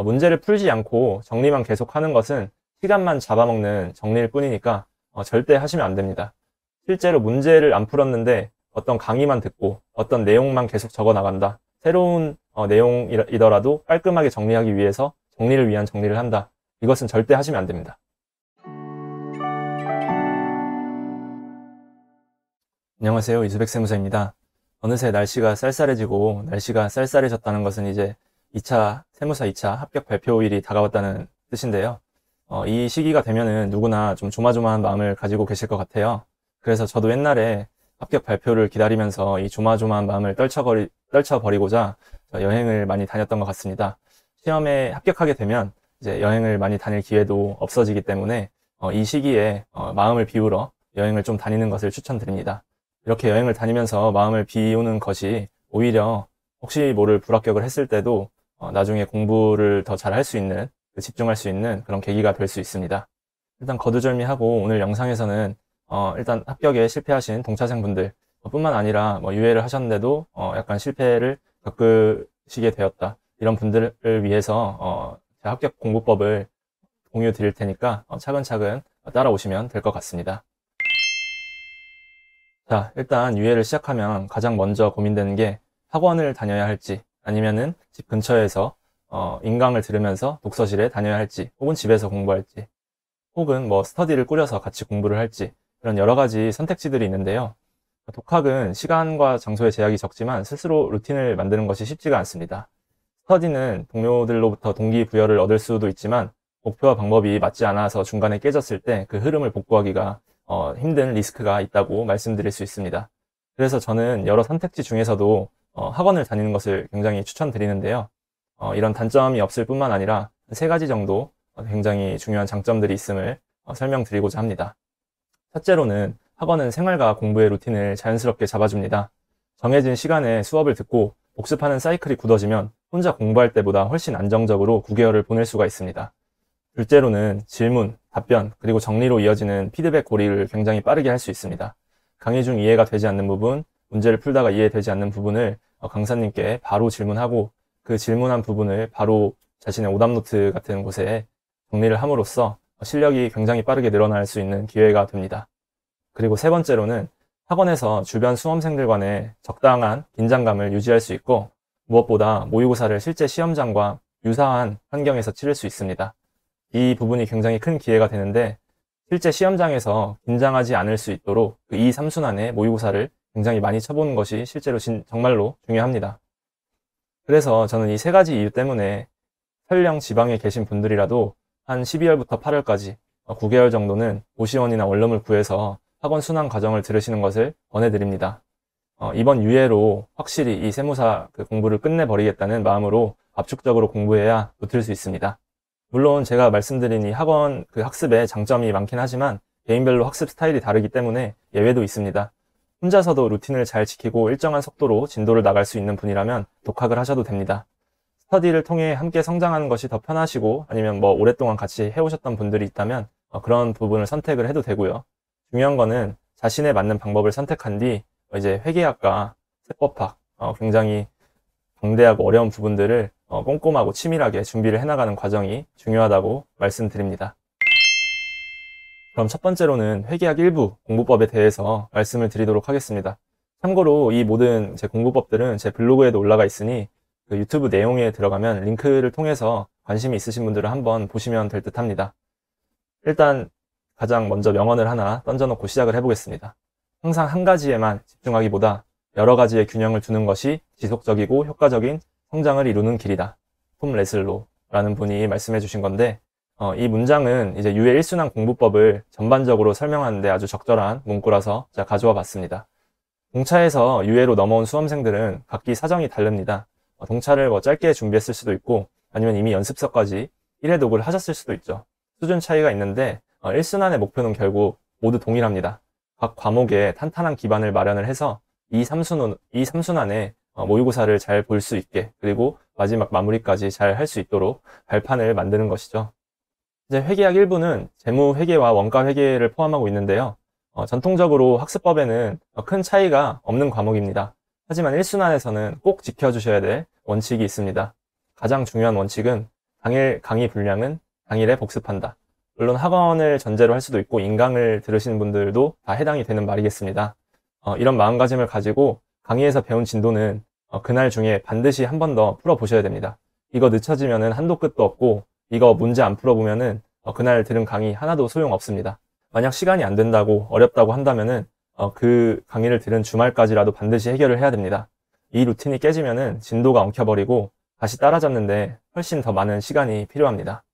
문제를 풀지 않고 정리만 계속하는 것은 시간만 잡아먹는 정리일 뿐이니까 절대 하시면 안 됩니다. 실제로 문제를 안 풀었는데 어떤 강의만 듣고 어떤 내용만 계속 적어 나간다. 새로운 내용이더라도 깔끔하게 정리하기 위해서 정리를 위한 정리를 한다. 이것은 절대 하시면 안 됩니다. 안녕하세요. 이수백 세무사입니다. 어느새 날씨가 쌀쌀해지고 날씨가 쌀쌀해졌다는 것은 이제 2차 세무사 2차 합격 발표일이 다가왔다는 뜻인데요. 이 시기가 되면은 누구나 좀 조마조마한 마음을 가지고 계실 것 같아요. 그래서 저도 옛날에 합격 발표를 기다리면서 이 조마조마한 마음을 떨쳐버리고자 여행을 많이 다녔던 것 같습니다. 시험에 합격하게 되면 이제 여행을 많이 다닐 기회도 없어지기 때문에 이 시기에 마음을 비우러 여행을 좀 다니는 것을 추천드립니다. 이렇게 여행을 다니면서 마음을 비우는 것이 오히려 혹시 모를 불합격을 했을 때도 나중에 공부를 더 잘 할 수 있는, 집중할 수 있는 그런 계기가 될 수 있습니다. 일단 거두절미하고 오늘 영상에서는 일단 합격에 실패하신 동차생분들 뿐만 아니라 유예를 하셨는데도 약간 실패를 겪으시게 되었다. 이런 분들을 위해서 합격 공부법을 공유 드릴 테니까 차근차근 따라오시면 될 것 같습니다. 자, 일단 유예를 시작하면 가장 먼저 고민되는 게 학원을 다녀야 할지 아니면은 집 근처에서 인강을 들으면서 독서실에 다녀야 할지 혹은 집에서 공부할지 혹은 스터디를 꾸려서 같이 공부를 할지 이런 여러 가지 선택지들이 있는데요. 독학은 시간과 장소의 제약이 적지만 스스로 루틴을 만드는 것이 쉽지가 않습니다. 스터디는 동료들로부터 동기부여를 얻을 수도 있지만 목표와 방법이 맞지 않아서 중간에 깨졌을 때 그 흐름을 복구하기가 힘든 리스크가 있다고 말씀드릴 수 있습니다. 그래서 저는 여러 선택지 중에서도 학원을 다니는 것을 굉장히 추천드리는데요. 이런 단점이 없을 뿐만 아니라 3가지 정도 굉장히 중요한 장점들이 있음을 설명드리고자 합니다. 첫째로는 학원은 생활과 공부의 루틴을 자연스럽게 잡아줍니다. 정해진 시간에 수업을 듣고 복습하는 사이클이 굳어지면 혼자 공부할 때보다 훨씬 안정적으로 9개월을 보낼 수가 있습니다. 둘째로는 질문, 답변, 그리고 정리로 이어지는 피드백 고리를 굉장히 빠르게 할 수 있습니다. 강의 중 이해가 되지 않는 부분, 문제를 풀다가 이해되지 않는 부분을 강사님께 바로 질문하고 그 질문한 부분을 바로 자신의 오답노트 같은 곳에 정리를 함으로써 실력이 굉장히 빠르게 늘어날 수 있는 기회가 됩니다. 그리고 3번째로는 학원에서 주변 수험생들 간의 적당한 긴장감을 유지할 수 있고 무엇보다 모의고사를 실제 시험장과 유사한 환경에서 치를 수 있습니다. 이 부분이 굉장히 큰 기회가 되는데 실제 시험장에서 긴장하지 않을 수 있도록 그 2, 3순환의 모의고사를 굉장히 많이 쳐보는 것이 실제로 정말로 중요합니다. 그래서 저는 이 3가지 이유 때문에 설령 지방에 계신 분들이라도 한 12월부터 8월까지 9개월 정도는 고시원이나 원룸을 구해서 학원 순환 과정을 들으시는 것을 권해드립니다. 이번 유예로 확실히 이 세무사 공부를 끝내버리겠다는 마음으로 압축적으로 공부해야 붙을 수 있습니다. 물론 제가 말씀드린 이 학원 학습에 장점이 많긴 하지만 개인별로 학습 스타일이 다르기 때문에 예외도 있습니다. 혼자서도 루틴을 잘 지키고 일정한 속도로 진도를 나갈 수 있는 분이라면 독학을 하셔도 됩니다. 스터디를 통해 함께 성장하는 것이 더 편하시고 아니면 오랫동안 같이 해오셨던 분들이 있다면 그런 부분을 선택을 해도 되고요. 중요한 거는 자신에 맞는 방법을 선택한 뒤 이제 회계학과 세법학 굉장히 방대하고 어려운 부분들을 꼼꼼하고 치밀하게 준비를 해나가는 과정이 중요하다고 말씀드립니다. 그럼 첫 번째로는 회계학 일부 공부법에 대해서 말씀을 드리도록 하겠습니다. 참고로 이 모든 제 공부법들은 제 블로그에도 올라가 있으니 유튜브 내용에 들어가면 링크를 통해서 관심이 있으신 분들은 한번 보시면 될 듯 합니다. 일단 가장 먼저 명언을 하나 던져놓고 시작을 해보겠습니다. 항상 한 가지에만 집중하기보다 여러 가지의 균형을 두는 것이 지속적이고 효과적인 성장을 이루는 길이다. 톰 레슬로라는 분이 말씀해 주신 건데 이 문장은 이제 유예 1순환 공부법을 전반적으로 설명하는데 아주 적절한 문구라서 제가 가져와 봤습니다. 동차에서 유예로 넘어온 수험생들은 각기 사정이 다릅니다. 동차를 짧게 준비했을 수도 있고 아니면 이미 연습서까지 1회 독을 하셨을 수도 있죠. 수준 차이가 있는데 1순환의 목표는 결국 모두 동일합니다. 각 과목에 탄탄한 기반을 마련을 해서 2, 3순환에 모의고사를 잘 볼 수 있게 그리고 마지막 마무리까지 잘 할 수 있도록 발판을 만드는 것이죠. 이제 회계학 1부는 재무회계와 원가회계를 포함하고 있는데요. 전통적으로 학습법에는 큰 차이가 없는 과목입니다. 하지만 1순환에서는 꼭 지켜주셔야 될 원칙이 있습니다. 가장 중요한 원칙은 당일 강의 분량은 당일에 복습한다. 물론 학원을 전제로 할 수도 있고 인강을 들으시는 분들도 다 해당이 되는 말이겠습니다. 이런 마음가짐을 가지고 강의에서 배운 진도는 그날 중에 반드시 한 번 더 풀어보셔야 됩니다. 이거 늦춰지면은 한도 끝도 없고 이거 문제 안 풀어보면은 그날 들은 강의 하나도 소용없습니다. 만약 시간이 안 된다고 어렵다고 한다면은 그 강의를 들은 주말까지라도 반드시 해결을 해야 됩니다. 이 루틴이 깨지면은 진도가 엉켜버리고 다시 따라잡는데 훨씬 더 많은 시간이 필요합니다.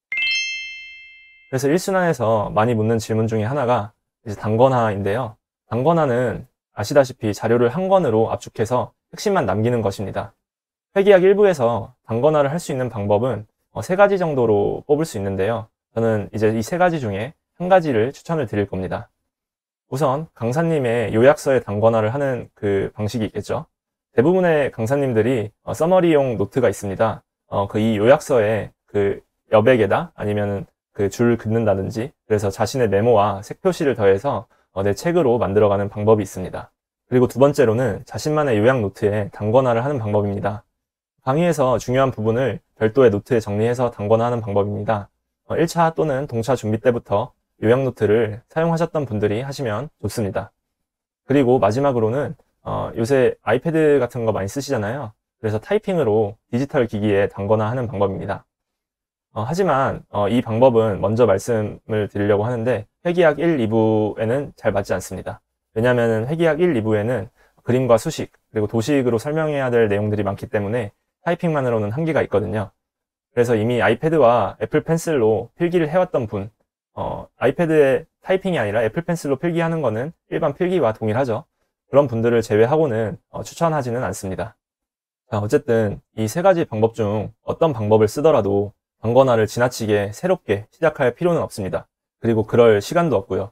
그래서 1순환에서 많이 묻는 질문 중에 하나가 이제 단권화인데요. 단권화는 아시다시피 자료를 한 권으로 압축해서 핵심만 남기는 것입니다. 회계학 1부에서 단권화를 할 수 있는 방법은 3가지 정도로 뽑을 수 있는데요. 저는 이제 이 3가지 중에 한 가지를 추천을 드릴 겁니다. 우선 강사님의 요약서에 단권화를 하는 그 방식이 있겠죠. 대부분의 강사님들이 서머리용 노트가 있습니다. 이 요약서에 그 여백에다 아니면은 그 줄 긋는다든지 그래서 자신의 메모와 색표시를 더해서 내 책으로 만들어가는 방법이 있습니다. 그리고 두 번째로는 자신만의 요약 노트에 단권화를 하는 방법입니다. 강의에서 중요한 부분을 별도의 노트에 정리해서 단권화하는 방법입니다. 1차 또는 동차 준비 때부터 요약 노트를 사용하셨던 분들이 하시면 좋습니다. 그리고 마지막으로는 요새 아이패드 같은 거 많이 쓰시잖아요. 그래서 타이핑으로 디지털 기기에 단권화하는 방법입니다. 하지만 이 방법은 먼저 말씀을 드리려고 하는데 회계학 1, 2부에는 잘 맞지 않습니다. 왜냐하면 회계학 1, 2부에는 그림과 수식 그리고 도식으로 설명해야 될 내용들이 많기 때문에 타이핑만으로는 한계가 있거든요. 그래서 이미 아이패드와 애플 펜슬로 필기를 해왔던 분, 아이패드의 타이핑이 아니라 애플 펜슬로 필기하는 거는 일반 필기와 동일하죠. 그런 분들을 제외하고는 추천하지는 않습니다. 자, 어쨌든 이 3가지 방법 중 어떤 방법을 쓰더라도 단권화를 지나치게 새롭게 시작할 필요는 없습니다. 그리고 그럴 시간도 없고요.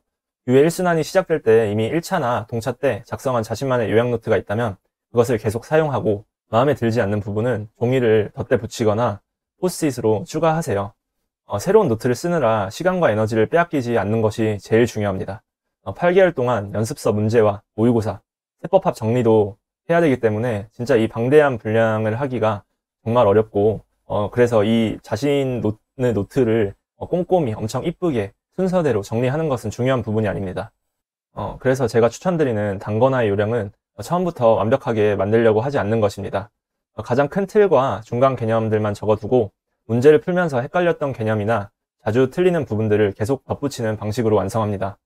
유예 1순환이 시작될 때 이미 1차나 동차 때 작성한 자신만의 요약 노트가 있다면 그것을 계속 사용하고 마음에 들지 않는 부분은 종이를 덧대 붙이거나 포스트잇으로 추가하세요. 새로운 노트를 쓰느라 시간과 에너지를 빼앗기지 않는 것이 제일 중요합니다. 8개월 동안 연습서 문제와 모의고사, 세법합 정리도 해야 되기 때문에 진짜 이 방대한 분량을 하기가 정말 어렵고 그래서 이 자신의 노트를 꼼꼼히 엄청 이쁘게 순서대로 정리하는 것은 중요한 부분이 아닙니다. 그래서 제가 추천드리는 단권화의 요령은 처음부터 완벽하게 만들려고 하지 않는 것입니다. 가장 큰 틀과 중간 개념들만 적어두고 문제를 풀면서 헷갈렸던 개념이나 자주 틀리는 부분들을 계속 덧붙이는 방식으로 완성합니다.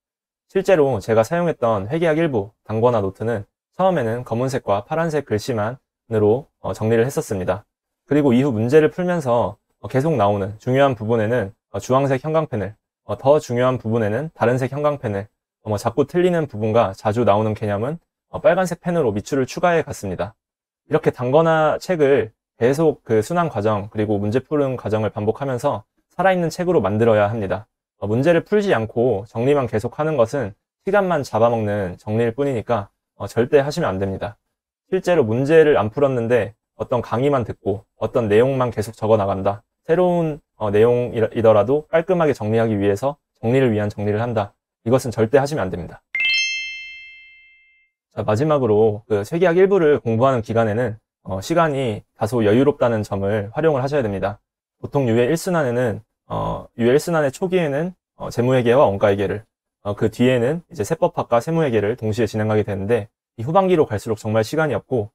실제로 제가 사용했던 회계학 1부 단권화 노트는 처음에는 검은색과 파란색 글씨만으로 정리를 했었습니다. 그리고 이후 문제를 풀면서 계속 나오는 중요한 부분에는 주황색 형광펜을, 더 중요한 부분에는 다른색 형광펜을, 자꾸 틀리는 부분과 자주 나오는 개념은 빨간색 펜으로 밑줄을 추가해 갔습니다. 이렇게 단권화 책을 계속 그 순환 과정 그리고 문제 푸는 과정을 반복하면서 살아있는 책으로 만들어야 합니다. 문제를 풀지 않고 정리만 계속하는 것은 시간만 잡아먹는 정리일 뿐이니까 절대 하시면 안 됩니다. 실제로 문제를 안 풀었는데 어떤 강의만 듣고 어떤 내용만 계속 적어 나간다. 새로운 내용이더라도 깔끔하게 정리하기 위해서 정리를 위한 정리를 한다. 이것은 절대 하시면 안 됩니다. 자, 마지막으로 그 회계학 1부를 공부하는 기간에는 시간이 다소 여유롭다는 점을 활용을 하셔야 됩니다. 보통 유예 1순환에는 유예 1순환의 초기에는 재무회계와 원가회계를 그 뒤에는 이제 세법학과 세무회계를 동시에 진행하게 되는데 이 후반기로 갈수록 정말 시간이 없고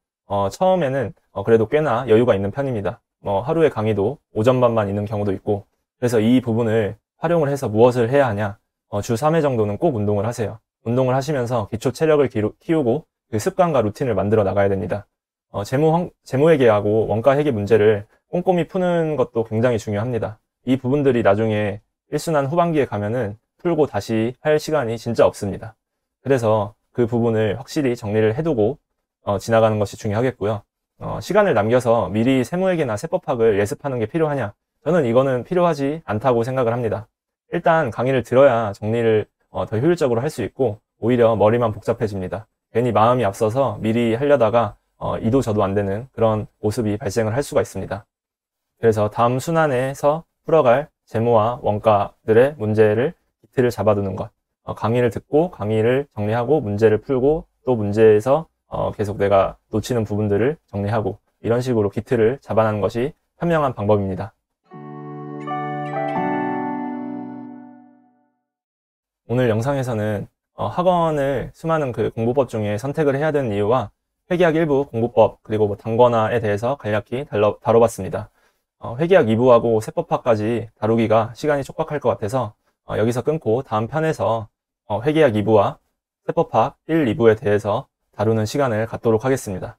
처음에는 그래도 꽤나 여유가 있는 편입니다. 하루에 강의도 오전반만 있는 경우도 있고 그래서 이 부분을 활용을 해서 무엇을 해야 하냐 주 3회 정도는 꼭 운동을 하세요. 운동을 하시면서 기초 체력을 키우고 그 습관과 루틴을 만들어 나가야 됩니다. 재무회계하고 원가회계 문제를 꼼꼼히 푸는 것도 굉장히 중요합니다. 이 부분들이 나중에 1순환 후반기에 가면은 풀고 다시 할 시간이 진짜 없습니다. 그래서 그 부분을 확실히 정리를 해두고 지나가는 것이 중요하겠고요. 시간을 남겨서 미리 세무회계나 세법학을 예습하는 게 필요하냐? 저는 이거는 필요하지 않다고 생각을 합니다. 일단 강의를 들어야 정리를 더 효율적으로 할 수 있고 오히려 머리만 복잡해집니다. 괜히 마음이 앞서서 미리 하려다가 이도 저도 안 되는 그런 모습이 발생을 할 수가 있습니다. 그래서 다음 순환에서 풀어갈 재무와 원가들의 문제를 기틀을 잡아두는 것, 강의를 듣고 강의를 정리하고 문제를 풀고 또 문제에서 계속 내가 놓치는 부분들을 정리하고 이런 식으로 기틀을 잡아나는 것이 현명한 방법입니다. 오늘 영상에서는 학원을 수많은 그 공부법 중에 선택을 해야 되는 이유와 회계학 1부 공부법 그리고 뭐 단권화에 대해서 간략히 다뤄봤습니다. 회계학 2부하고 세법학까지 다루기가 시간이 촉박할 것 같아서 여기서 끊고 다음 편에서 회계학 2부와 세법학 1, 2부에 대해서 다루는 시간을 갖도록 하겠습니다.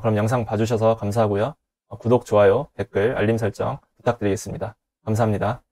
그럼 영상 봐주셔서 감사하고요. 구독, 좋아요, 댓글, 알림 설정 부탁드리겠습니다. 감사합니다.